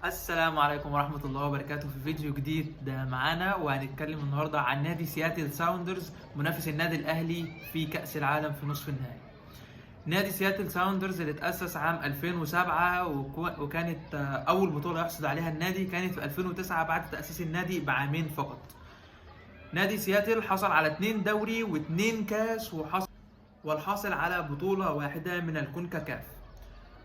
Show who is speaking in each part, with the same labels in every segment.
Speaker 1: السلام عليكم ورحمة الله وبركاته في فيديو جديد معانا، وهنتكلم النهاردة عن نادي سياتل ساوندرز منافس النادي الأهلي في كأس العالم في نصف النهائي. نادي سياتل ساوندرز اللي اتأسس عام 2007 وكانت أول بطولة يحصل عليها النادي كانت في 2009 بعد تأسيس النادي بعامين فقط. نادي سياتل حصل على 2 دوري و2 كاس والحاصل على بطولة واحدة من الكونكاكاف.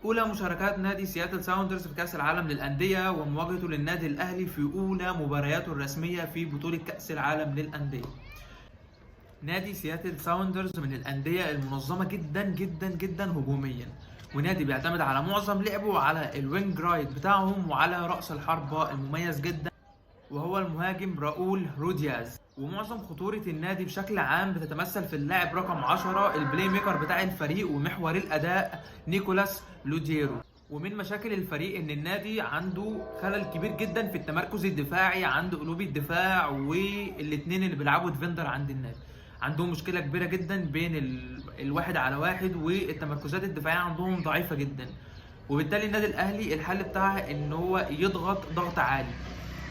Speaker 1: أولى مشاركات نادي سياتل ساوندرز في كأس العالم للأندية ومواجهته للنادي الأهلي في أولى مبارياته الرسمية في بطولة كأس العالم للأندية. نادي سياتل ساوندرز من الأندية المنظمة جدا جدا جدا هجوميا، ونادي بيعتمد على معظم لعبه على الوينج رايت بتاعهم وعلى رأس الحربة المميز جدا وهو المهاجم راؤول رودياز. ومعظم خطورة النادي بشكل عام بتتمثل في اللاعب رقم 10 البلاي ميكر بتاع الفريق ومحور الأداء نيكولاس لودييرو. ومن مشاكل الفريق ان النادي عنده خلل كبير جدا في التمركز الدفاعي عند قلوب الدفاع، والاثنين اللي بيلعبوا ديفندر عند النادي عندهم مشكلة كبيرة جدا بين الواحد على واحد، والتمركزات الدفاعية عندهم ضعيفة جدا. وبالتالي النادي الأهلي الحل بتاعها ان هو يضغط ضغط عالي،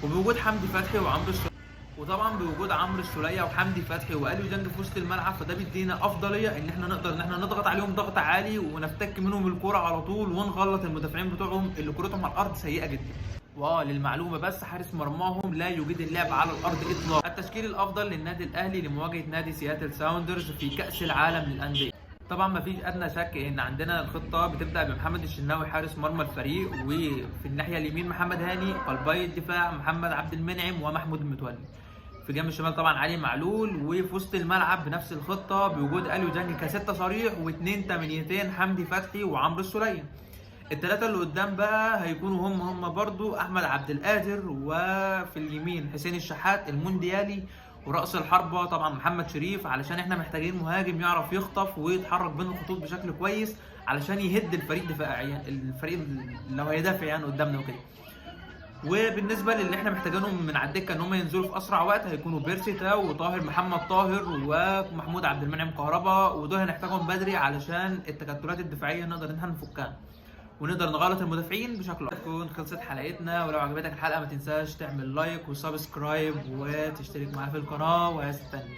Speaker 1: وبوجود حمدي فتحي وعمرو السولية، وطبعا بوجود عمرو السولية وحمدي فتحي واليو ديانج في وسط الملعب، فده بيدينا افضليه ان احنا نقدر نضغط عليهم ضغط عالي ونفتك منهم الكرة على طول ونغلط المدافعين بتوعهم اللي كرتهم على الارض سيئه جدا. للمعلومه بس حارس مرماهم لا يجيد اللعب على الارض اطلاقا. التشكيل الافضل للنادي الاهلي لمواجهه نادي سياتل ساوندرز في كاس العالم للانديه، طبعا مفيش ادنى شك ان عندنا الخطه بتبدا بمحمد الشناوي حارس مرمى الفريق، وفي الناحيه اليمين محمد هاني، قلبي الدفاع محمد عبد المنعم ومحمود المتولي، في جنب الشمال طبعا علي معلول، وفي وسط الملعب بنفس الخطه بوجود اليو ديانج كستة صريح واثنين تمانيتين حمدي فتحي وعمرو السولية. الثلاثه اللي قدام بقى هيكونوا هم برضو احمد عبد القادر، وفي اليمين حسين الشحات المونديالي، ورأس الحربة طبعا محمد شريف، علشان احنا محتاجين مهاجم يعرف يخطف ويتحرك بين الخطوط بشكل كويس علشان يهد الفريق دفاعيا، الفريق لو هيدافع يعني قدامنا وكده. وبالنسبه للي احنا محتاجينهم من على الدكه ان هم ينزلوا في اسرع وقت هيكونوا بيرسي تاو وطاهر محمد طاهر ومحمود عبد المنعم كهربا، ودول هنحتاجهم بدري علشان التكتلات الدفاعيه نقدر ان احنا نفكها ونقدر نغلط المدافعين بشكل افضل. تكون خلصت حلقتنا، ولو عجبتك الحلقه ما تنساش تعمل لايك وسبسكرايب وتشترك معانا في القناه، وهستنى